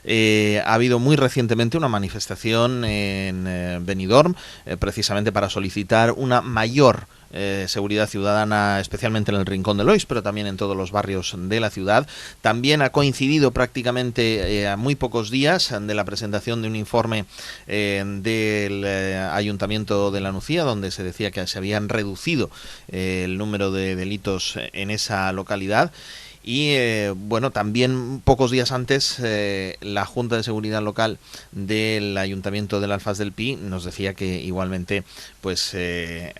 Ha habido muy recientemente una manifestación en Benidorm, precisamente para solicitar una mayor seguridad ciudadana, especialmente en el Rincón de Loix, pero también en todos los barrios de la ciudad. También ha coincidido prácticamente a muy pocos días de la presentación de un informe del Ayuntamiento de La Nucía, donde se decía que se habían reducido el número de delitos en esa localidad. Y bueno, también pocos días antes la Junta de Seguridad Local del Ayuntamiento del Alfaz del Pi nos decía que igualmente pues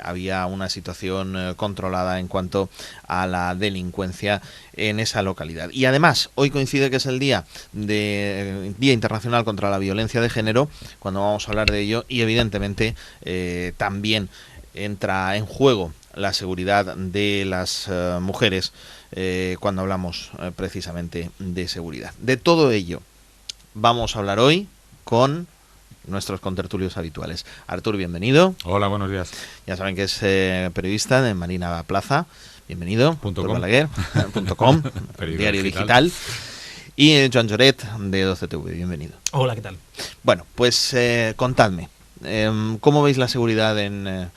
había una situación controlada en cuanto a la delincuencia en esa localidad. Y además, hoy coincide que es el Día Internacional contra la Violencia de Género, cuando vamos a hablar de ello, y evidentemente también entra en juego la seguridad de las mujeres cuando hablamos precisamente de seguridad. De todo ello vamos a hablar hoy con nuestros contertulios habituales. Artur, bienvenido. Hola, buenos días. Ya saben que es periodista de Marina Plaza. Bienvenido. .com. Balaguer.com, diario digital. Y Joan Lloret, de 12TV. Bienvenido. Hola, ¿qué tal? Bueno, pues contadme, ¿cómo veis la seguridad en...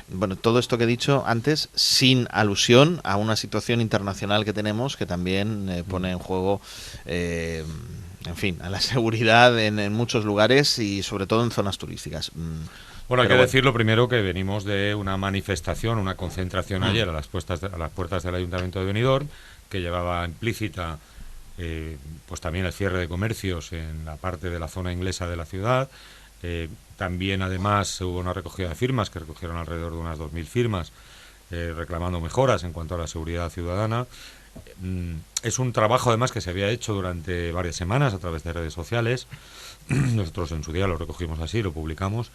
bueno, todo esto que he dicho antes, sin alusión a una situación internacional que tenemos que también pone en juego, en fin, a la seguridad en muchos lugares y sobre todo en zonas turísticas? Bueno, hay que decirlo primero que venimos de una manifestación, una concentración ayer a las puertas del Ayuntamiento de Benidorm, que llevaba implícita pues también el cierre de comercios en la parte de la zona inglesa de la ciudad. También, además, hubo una recogida de firmas, que recogieron alrededor de unas 2.000 firmas, reclamando mejoras en cuanto a la seguridad ciudadana. Es un trabajo, además, que se había hecho durante varias semanas a través de redes sociales. Nosotros en su día lo recogimos así, lo publicamos.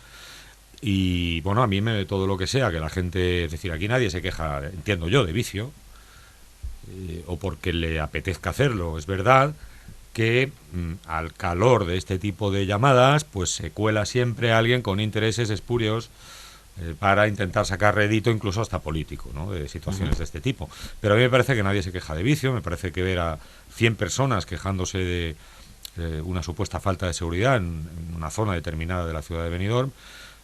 Y, bueno, a mí todo lo que sea, que la gente... Es decir, aquí nadie se queja, entiendo yo, de vicio, o porque le apetezca hacerlo. Es verdad que al calor de este tipo de llamadas pues se cuela siempre alguien con intereses espurios para intentar sacar rédito, incluso hasta político, ¿no?, de situaciones de este tipo. Pero a mí me parece que nadie se queja de vicio. Me parece que ver a 100 personas quejándose de una supuesta falta de seguridad en una zona determinada de la ciudad de Benidorm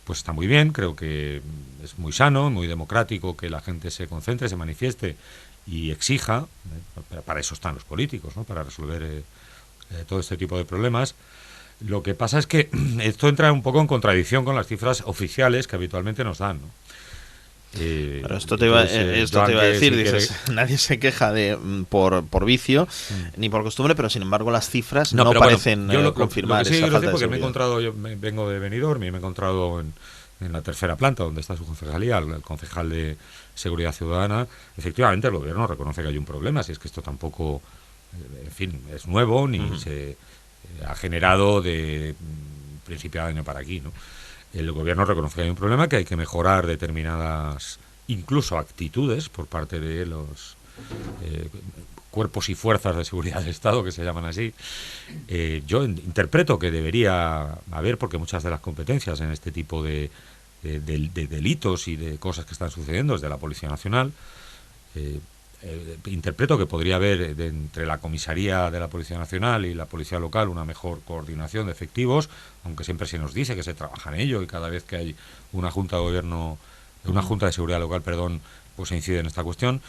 pues está muy bien. Creo que es muy sano, muy democrático que la gente se concentre, se manifieste y exija. Para eso están los políticos, ¿no?, para resolver todo este tipo de problemas. Lo que pasa es que esto entra un poco en contradicción con las cifras oficiales que habitualmente nos dan, ¿no? Pero esto te iba a decir, dices, nadie se queja por vicio ni por costumbre, pero sin embargo las cifras no parecen confirmar esa falta de seguridad. Porque me he encontrado, yo vengo de Benidorm y me he encontrado en la tercera planta donde está su concejalía, el concejal de Seguridad Ciudadana. Efectivamente, el gobierno reconoce que hay un problema, si es que esto tampoco, en fin, es nuevo ni se ha generado de principio de año para aquí, ¿no? El gobierno reconoce que hay un problema, que hay que mejorar determinadas, incluso actitudes por parte de los cuerpos y fuerzas de seguridad del Estado, que se llaman así. Yo interpreto que debería haber, porque muchas de las competencias en este tipo de delitos y de cosas que están sucediendo desde la Policía Nacional, interpreto que podría haber entre la comisaría de la Policía Nacional y la Policía Local una mejor coordinación de efectivos, aunque siempre se nos dice que se trabaja en ello y cada vez que hay una Junta de Gobierno, una Junta de Seguridad Local, perdón, pues se incide en esta cuestión.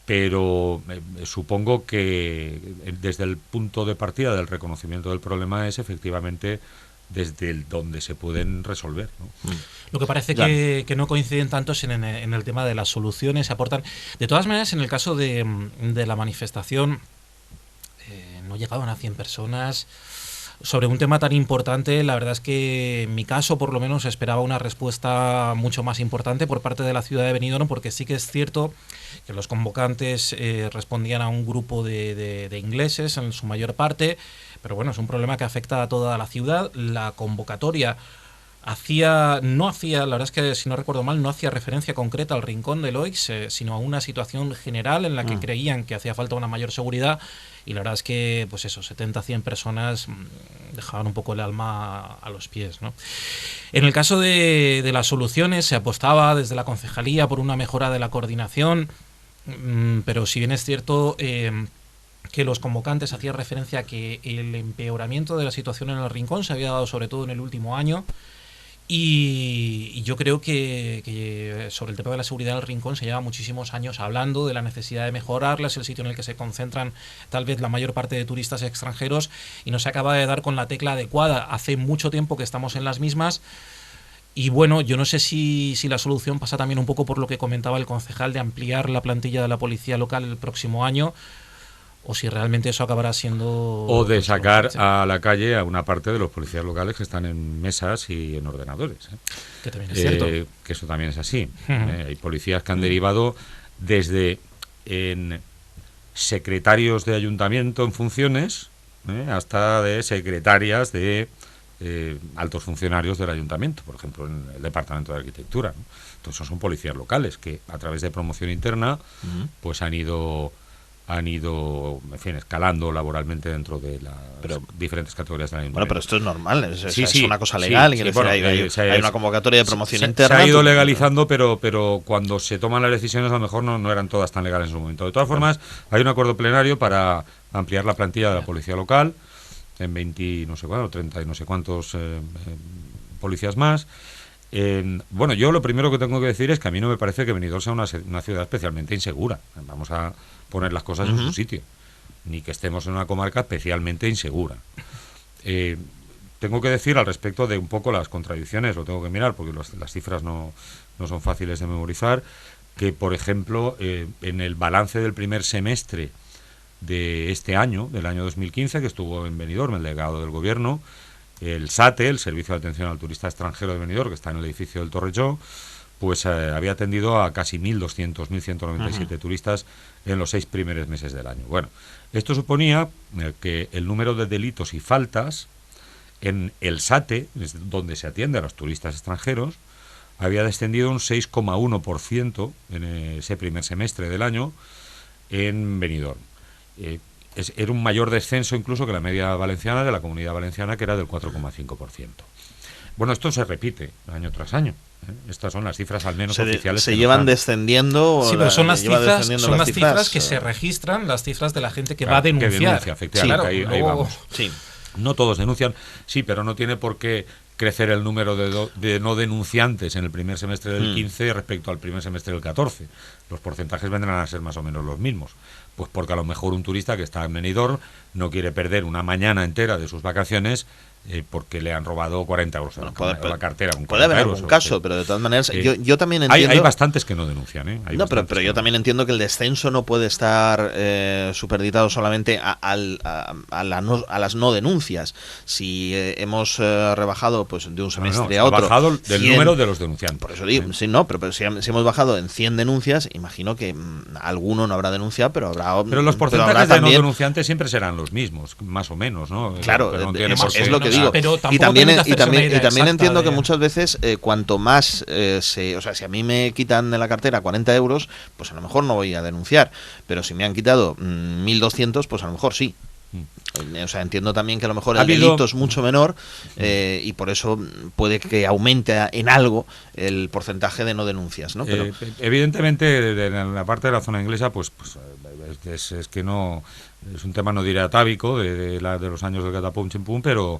Pero supongo que desde el punto de partida del reconocimiento del problema es efectivamente desde donde se pueden resolver, ¿no? Lo que parece que no coinciden tanto es en el tema de las soluciones, se aportan. De todas maneras, en el caso de la manifestación, no llegaban a 100 personas. Sobre un tema tan importante, la verdad es que en mi caso, por lo menos, esperaba una respuesta mucho más importante por parte de la ciudad de Benidorm, porque sí que es cierto que los convocantes respondían a un grupo de ingleses, en su mayor parte, pero bueno, es un problema que afecta a toda la ciudad. La convocatoria no hacía, la verdad es que si no recuerdo mal, no hacía referencia concreta al Rincón de Loix, sino a una situación general en la que creían que hacía falta una mayor seguridad, y la verdad es que, pues eso, 70-100 personas dejaban un poco el alma a los pies, ¿no? En el caso de las soluciones, se apostaba desde la concejalía por una mejora de la coordinación, pero si bien es cierto, que los convocantes hacían referencia a que el empeoramiento de la situación en el Rincón se había dado sobre todo en el último año. Y yo creo que sobre el tema de la seguridad del Rincón se lleva muchísimos años hablando de la necesidad de mejorarla, es el sitio en el que se concentran tal vez la mayor parte de turistas extranjeros y no se acaba de dar con la tecla adecuada. Hace mucho tiempo que estamos en las mismas y bueno, yo no sé si la solución pasa también un poco por lo que comentaba el concejal de ampliar la plantilla de la policía local el próximo año, o si realmente eso acabará siendo... O de sacar a la calle a una parte de los policías locales que están en mesas y en ordenadores. Que también es cierto. Que eso también es así. Hay policías que han derivado desde en secretarios de ayuntamiento en funciones hasta de secretarias de altos funcionarios del ayuntamiento, por ejemplo en el departamento de arquitectura, ¿no? Entonces esos son policías locales que a través de promoción interna pues han ido, en fin, escalando laboralmente dentro de las diferentes categorías del ayuntamiento. Bueno, pero esto es normal, es Sí, una cosa legal. Sí, Bueno, hay una convocatoria de promoción interna. Se ha ido legalizando, pero cuando se toman las decisiones a lo mejor no eran todas tan legales en su momento. De todas formas, hay un acuerdo plenario para ampliar la plantilla de la policía local en 20, no sé cuánto, 30 y no sé cuántos policías más. Bueno, yo lo primero que tengo que decir es que a mí no me parece que Benidorm sea una ciudad especialmente insegura. Vamos a poner las cosas en su sitio. Ni que estemos en una comarca especialmente insegura. Tengo que decir al respecto de un poco las contradicciones, lo tengo que mirar porque las cifras no son fáciles de memorizar, que por ejemplo en el balance del primer semestre de este año, del año 2015, que estuvo en Benidorm, el delegado del gobierno, el SATE, el Servicio de Atención al Turista Extranjero de Benidorm, que está en el edificio del Torrejón, pues había atendido a casi 1.200, 1.197 turistas en los 6 primeros meses del año. Bueno, esto suponía que el número de delitos y faltas en el SATE, donde se atiende a los turistas extranjeros, había descendido un 6,1% en ese primer semestre del año en Benidorm. Era un mayor descenso incluso que la media valenciana, de la Comunidad Valenciana, que era del 4,5%. Bueno, esto se repite año tras año. Estas son las cifras al menos oficiales. Se llevan descendiendo. Sí, pero son las cifras que se registran, las cifras de la gente que va a denunciar. Que denuncia, efectivamente, sí, claro, ahí vamos. Sí. No todos denuncian, sí, pero no tiene por qué crecer el número de no denunciantes en el primer semestre del 15 respecto al primer semestre del 14. Los porcentajes vendrán a ser más o menos los mismos. Pues porque a lo mejor un turista que está en Benidorm no quiere perder una mañana entera de sus vacaciones porque le han robado 40 euros en la cartera. Puede haber algún caso, pero de todas maneras yo también entiendo... Hay bastantes que no denuncian, pero yo también entiendo que el descenso no puede estar superditado solamente a las no denuncias. Si hemos rebajado pues de un semestre a otro... bajado del número de los denunciantes. Por eso digo, pero si hemos bajado en 100 denuncias, imagino que alguno no habrá denunciado, pero habrá... Pero los porcentajes de no denunciantes siempre serán los mismos, más o menos, ¿no? Claro, pero no es lo que digo. Pero y también entiendo que muchas veces cuanto más o sea, si a mí me quitan de la cartera 40 euros, pues a lo mejor no voy a denunciar, pero si me han quitado 1.200, pues a lo mejor sí. O sea, entiendo también que a lo mejor el delito es mucho menor y por eso puede que aumente en algo el porcentaje de no denuncias, ¿no? Pero evidentemente en la parte de la zona inglesa pues es que no es un tema, no diré atávico de los años del catapum chimpum, pero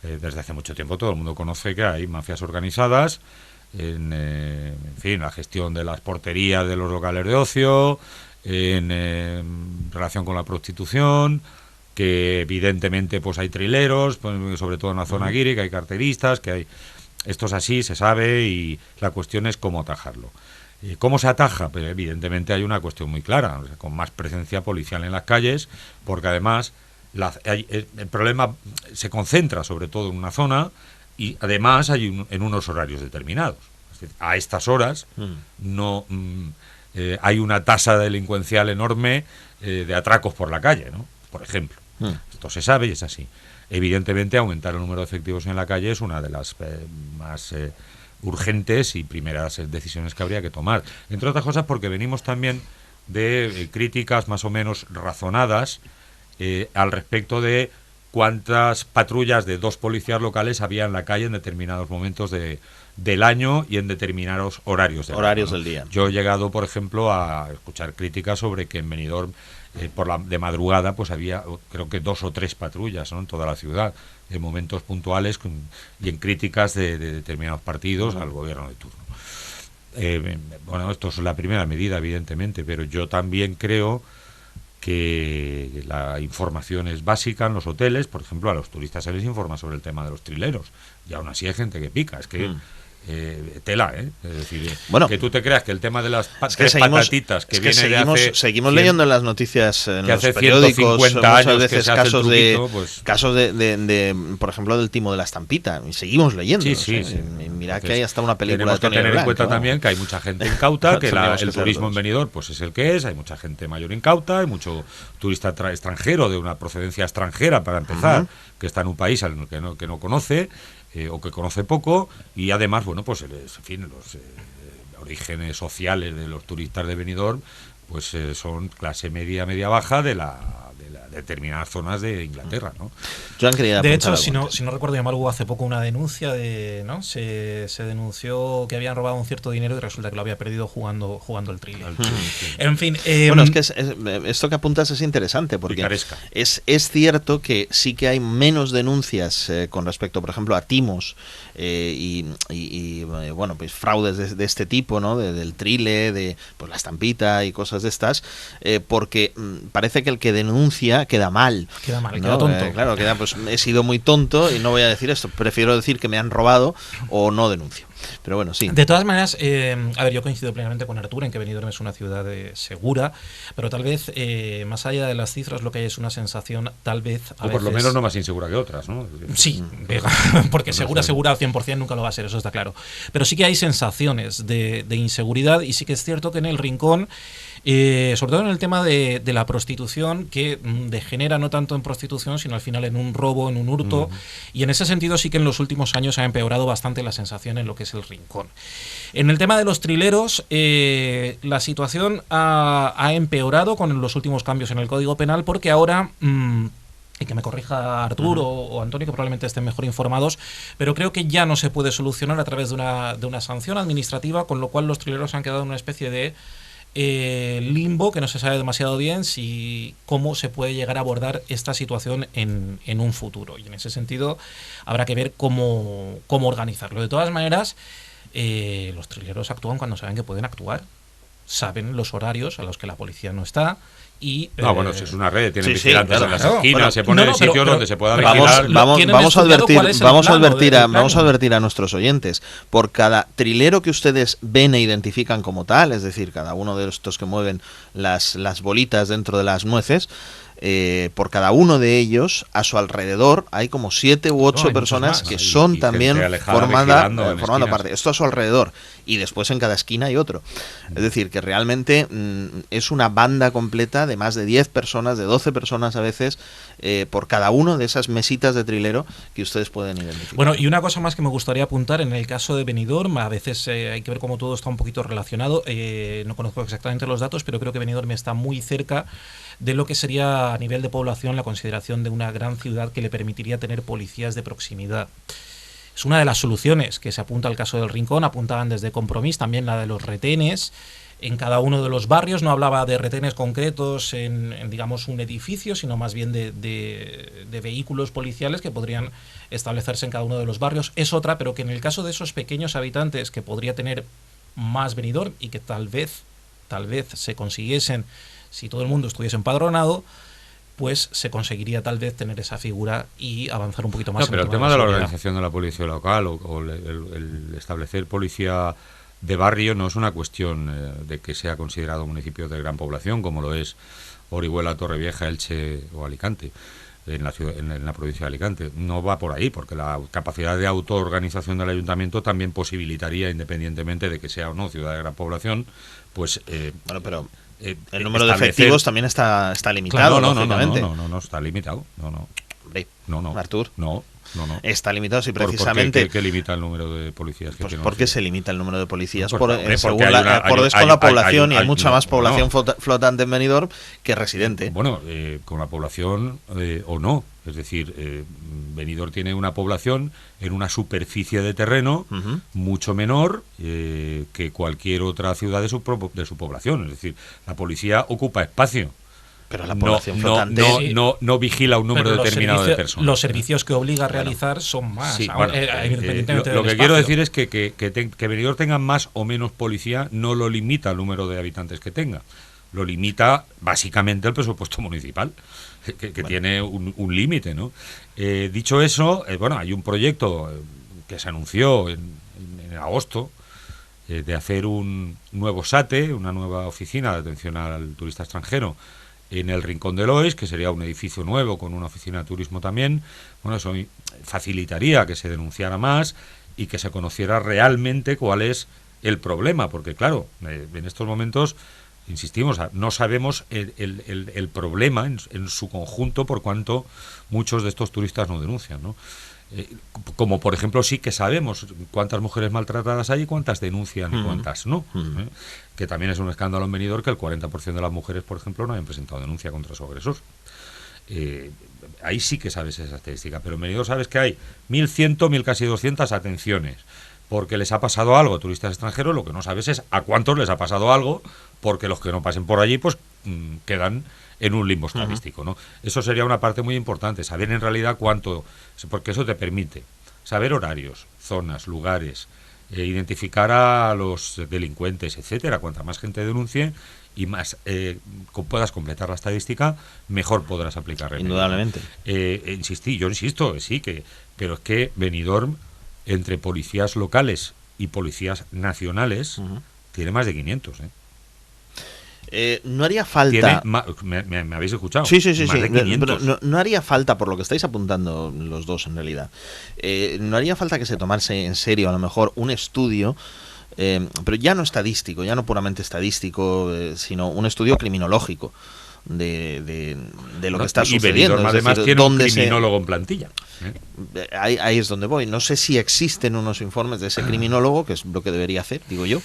desde hace mucho tiempo todo el mundo conoce que hay mafias organizadas en fin, la gestión de las porterías de los locales de ocio, en relación con la prostitución, que evidentemente pues hay trileros, pues, sobre todo en la zona guiri, que hay carteristas, que hay... Esto es así, se sabe, y la cuestión es cómo atajarlo. ¿Cómo se ataja? Pues evidentemente hay una cuestión muy clara, o sea, con más presencia policial en las calles, porque además el problema se concentra sobre todo en una zona y además hay en unos horarios determinados. Es decir, a estas horas no hay una tasa delincuencial enorme de atracos por la calle, ¿no? Por ejemplo. Esto se sabe y es así. Evidentemente, aumentar el número de efectivos en la calle es una de las más urgentes y primeras decisiones que habría que tomar. Entre otras cosas porque venimos también de críticas más o menos razonadas al respecto de cuántas patrullas de 2 policías locales había en la calle en determinados momentos de del año y en determinados horarios del día. Yo he llegado, por ejemplo, a escuchar críticas sobre que en Benidorm de madrugada pues había creo que 2 o 3 patrullas, ¿no?, en toda la ciudad, en momentos puntuales y en críticas de determinados partidos al gobierno de turno. Bueno, esto es la primera medida, evidentemente, pero yo también creo que la información es básica en los hoteles. Por ejemplo, a los turistas se les informa sobre el tema de los trileros, y aún así hay gente que pica. Es que tela, es decir, bueno, que tú te creas que el tema de las patatitas que viene seguimos leyendo en las noticias, en los hace periódicos, 150 años muchas veces casos de por ejemplo, del timo de la estampita, y seguimos leyendo. Sí. Y mira, entonces, que hay hasta una película de Tony tener Blanc, en cuenta también que hay mucha gente incauta, que el turismo en Benidorm pues es el que es, hay mucha gente mayor incauta, hay mucho turista extranjero de una procedencia extranjera, para empezar, que está en un país que no conoce, o que conoce poco, y además, bueno, pues en fin, los orígenes sociales de los turistas de Benidorm pues son clase media baja de determinadas zonas de Inglaterra, ¿no? De hecho, si no recuerdo mal, hubo hace poco una denuncia ¿no? Se denunció que habían robado un cierto dinero y resulta que lo había perdido jugando el thriller. En fin. Bueno, es que esto que apuntas es interesante, porque es cierto que sí que hay menos denuncias con respecto, por ejemplo, a timos y bueno, pues fraudes de este tipo, ¿no? Del trile, de pues la estampita y cosas de estas, porque parece que el que denuncia queda mal, ¿no? Queda tonto. Claro, pues he sido muy tonto y no voy a decir esto, prefiero decir que me han robado o no denuncio. Pero bueno, sí. De todas maneras, a ver, yo coincido plenamente con Arturo en que Benidorm es una ciudad segura, pero tal vez, más allá de las cifras, lo que hay es una sensación, tal vez... O por lo menos no más insegura que otras, ¿no? Sí, porque segura al 100% nunca lo va a ser, eso está claro. Pero sí que hay sensaciones de inseguridad, y sí que es cierto que en el Rincón, sobre todo en el tema de la prostitución, que degenera no tanto en prostitución, sino al final en un robo, en un hurto, y en ese sentido sí que en los últimos años ha empeorado bastante la sensación en lo que es el Rincón. En el tema de los trileros, la situación ha empeorado con los últimos cambios en el Código Penal, porque ahora... y que me corrija Arturo o Antonio, que probablemente estén mejor informados, pero creo que ya no se puede solucionar a través de una sanción administrativa, con lo cual los trileros han quedado en una especie de limbo, que no se sabe demasiado bien cómo se puede llegar a abordar esta situación en un futuro, y en ese sentido habrá que ver cómo organizarlo. De todas maneras, los trileros actúan cuando saben que pueden actuar, saben los horarios a los que la policía no está. Bueno, si es una red, tienen vigilantes en las esquinas, se ponen en sitios donde se pueda vigilar. Vamos a advertir a nuestros oyentes: por cada trilero que ustedes ven e identifican como tal, es decir, cada uno de estos que mueven las bolitas dentro de las nueces, por cada uno de ellos, a su alrededor hay como 7 u 8 personas que son también formando parte. Esto a su alrededor, y después en cada esquina hay otro. Es decir, que realmente es una banda completa de más de 10 personas, de 12 personas a veces, por cada uno de esas mesitas de trilero que ustedes pueden identificar. Bueno, y una cosa más que me gustaría apuntar: en el caso de Benidorm, a veces hay que ver cómo todo está un poquito relacionado. No conozco exactamente los datos, pero creo que Benidorm está muy cerca de lo que sería a nivel de población la consideración de una gran ciudad que le permitiría tener policías de proximidad. Es una de las soluciones que se apunta al caso del Rincón. Apuntaban desde Compromís también la de los retenes en cada uno de los barrios. No hablaba de retenes concretos en digamos, un edificio, sino más bien de vehículos policiales que podrían establecerse en cada uno de los barrios. Es otra, pero que en el caso de esos pequeños habitantes que podría tener más Benidorm, y que tal vez se consiguiesen si todo el mundo estuviese empadronado, pues se conseguiría tal vez tener esa figura y avanzar un poquito más. Pero el tema de la organización de la policía local o el establecer policía de barrio no es una cuestión de que sea considerado municipio de gran población, como lo es Orihuela, Torrevieja, Elche o Alicante, en la provincia de Alicante. No va por ahí, porque la capacidad de autoorganización del ayuntamiento también posibilitaría, independientemente de que sea o no ciudad de gran población, pues... pero el número de efectivos también está limitado. Claro, no está limitado. No. Hombre, No, Artur. No. Está limitado, si ¿Por precisamente... qué limita el número de policías que Pues tiene? ¿por qué se limita el número de policías? Pues, hombre, Según porque la población, y hay mucha más población no. flotante en Benidorm que residente. Bueno, con la población o no. Es decir, Benidorm tiene una población en una superficie de terreno mucho menor que cualquier otra ciudad de su población. Es decir, la policía ocupa espacio. Pero la población flotante... No vigila un número determinado de personas. Los servicios que obliga a realizar son más. Sí, independientemente lo que del quiero espacio. decir es que Benidorm tenga más o menos policía no lo limita el número de habitantes que tenga. Lo limita básicamente el presupuesto municipal, que tiene un límite, ¿no? Dicho eso, hay un proyecto que se anunció en agosto de hacer un nuevo SATE, una nueva oficina de atención al turista extranjero, en el Rincón de Lois, que sería un edificio nuevo con una oficina de turismo también. Bueno, eso facilitaría que se denunciara más y que se conociera realmente cuál es el problema, porque claro, en estos momentos, insistimos, no sabemos el problema en su conjunto, por cuanto muchos de estos turistas no denuncian, ¿no? Como por ejemplo sí que sabemos cuántas mujeres maltratadas hay y cuántas denuncian y cuántas no, que también es un escándalo en Benidorm que el 40% de las mujeres, por ejemplo, no hayan presentado denuncia contra su agresor. Ahí sí que sabes esa estadística, pero en Benidorm sabes que hay 1.100, casi 200 atenciones porque les ha pasado algo a turistas extranjeros. Lo que no sabes es a cuántos les ha pasado algo, porque los que no pasen por allí pues quedan en un limbo estadístico, ¿no? Eso sería una parte muy importante, saber en realidad cuánto, porque eso te permite saber horarios, zonas, lugares, identificar a los delincuentes, etcétera. Cuanta más gente denuncie y más puedas completar la estadística, mejor podrás aplicar remedios. Indudablemente. Yo insisto, sí, pero es que Benidorm, entre policías locales y policías nacionales, tiene más de 500, no haría falta... ¿Me habéis escuchado? Sí. Más de 500. Pero no haría falta, por lo que estáis apuntando los dos en realidad, no haría falta que se tomase en serio a lo mejor un estudio, pero ya no estadístico, ya no puramente estadístico, sino un estudio criminológico de lo que está sucediendo. Y además tiene un criminólogo en plantilla. Ahí es donde voy. No sé si existen unos informes de ese criminólogo, que es lo que debería hacer, digo yo.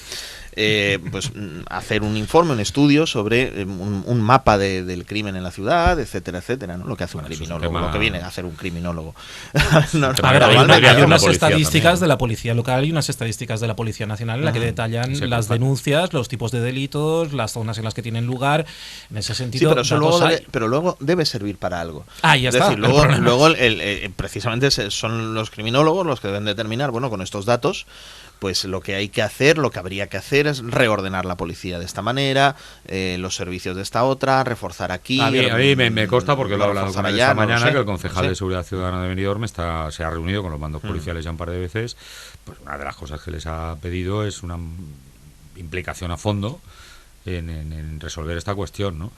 Pues hacer un informe, un estudio sobre un mapa del crimen en la ciudad, etcétera, etcétera, ¿no? Lo que hace un criminólogo, lo que viene a hacer un criminólogo. Hay unas estadísticas de la policía local y unas estadísticas de la Policía Nacional en la que detallan las denuncias, los tipos de delitos, las zonas en las que tienen lugar. En ese sentido, sí, pero luego debe servir para algo. Ya está. Es decir, luego precisamente son los criminólogos los que deben determinar, bueno, con estos datos, pues lo que hay que hacer, lo que habría que hacer es reordenar la policía de esta manera, los servicios de esta otra, reforzar aquí. A mí me consta, porque lo he hablado con él esta mañana, que el concejal de Seguridad Ciudadana de Benidorm se ha reunido con los mandos policiales ya un par de veces. Pues una de las cosas que les ha pedido es una implicación a fondo en resolver esta cuestión, ¿no?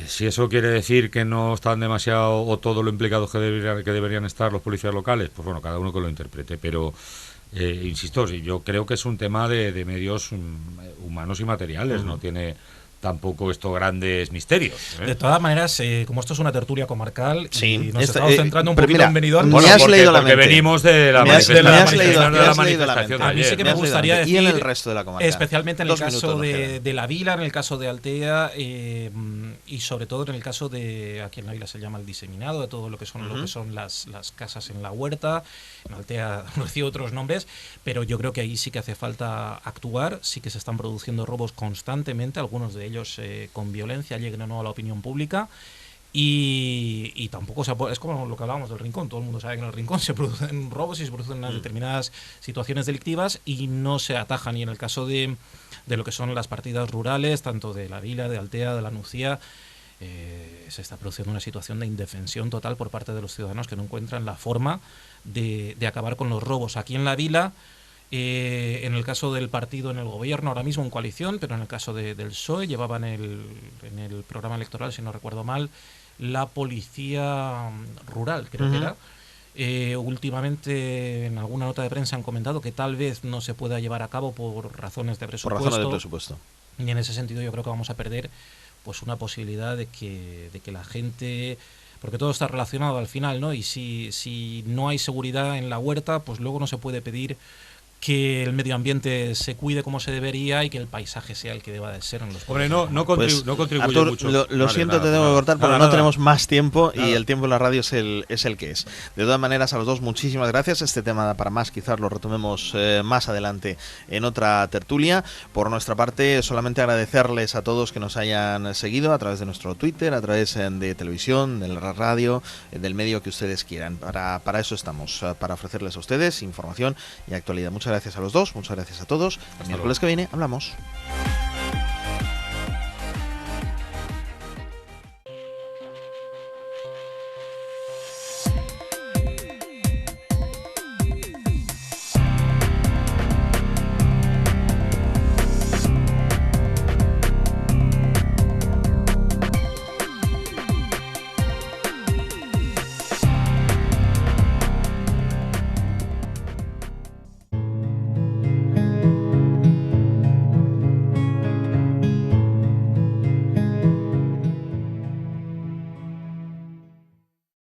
Si eso quiere decir que no están demasiado o todo lo implicados que deberían estar los policías locales, pues bueno, cada uno que lo interprete, pero insisto, yo creo que es un tema de medios humanos y materiales, no tiene tampoco esto grandes misterios. De todas maneras, como esto es una tertulia comarcal, sí, y nos estamos centrando un poquito en Benidorm, porque venimos de la manifestación. A mí sí que me gustaría decir, y en el resto de la comarca, especialmente en el caso de La Vila, en el caso de Altea, y sobre todo en el caso de, aquí en La Vila se llama el diseminado, de todo lo que son las casas en la huerta. En Altea recibe otros nombres, pero yo creo que ahí sí que hace falta actuar. Sí que se están produciendo robos constantemente, algunos de ellos con violencia, lleguen o no a la opinión pública, y tampoco es como lo que hablábamos del Rincón. Todo el mundo sabe que en el Rincón se producen robos y se producen unas determinadas situaciones delictivas y no se atajan. Y en el caso de lo que son las partidas rurales, tanto de La Vila, de Altea, de La Nucía, se está produciendo una situación de indefensión total por parte de los ciudadanos, que no encuentran la forma de acabar con los robos. Aquí en La Vila, en el caso del partido en el gobierno, ahora mismo en coalición, pero en el caso del PSOE, llevaban en el programa electoral, si no recuerdo mal, la policía rural, creo que era. Últimamente, en alguna nota de prensa han comentado que tal vez no se pueda llevar a cabo por razones de presupuesto. Y en ese sentido yo creo que vamos a perder pues una posibilidad de que la gente, porque todo está relacionado al final, ¿no? Y si no hay seguridad en la huerta, pues luego no se puede pedir que el medio ambiente se cuide como se debería y que el paisaje sea el que deba de ser en los... Hombre, no contribuye Artur, mucho. Lo siento, te tengo que cortar, pero no tenemos más tiempo y Nada. el tiempo en la radio es el que es. De todas maneras, a los dos, muchísimas gracias. Este tema da para más, quizás lo retomemos más adelante en otra tertulia. Por nuestra parte, solamente agradecerles a todos que nos hayan seguido a través de nuestro Twitter, a través de televisión, de la radio, del medio que ustedes quieran. Para eso estamos, para ofrecerles a ustedes información y actualidad. Muchas gracias a los dos, muchas gracias a todos. El miércoles que viene hablamos.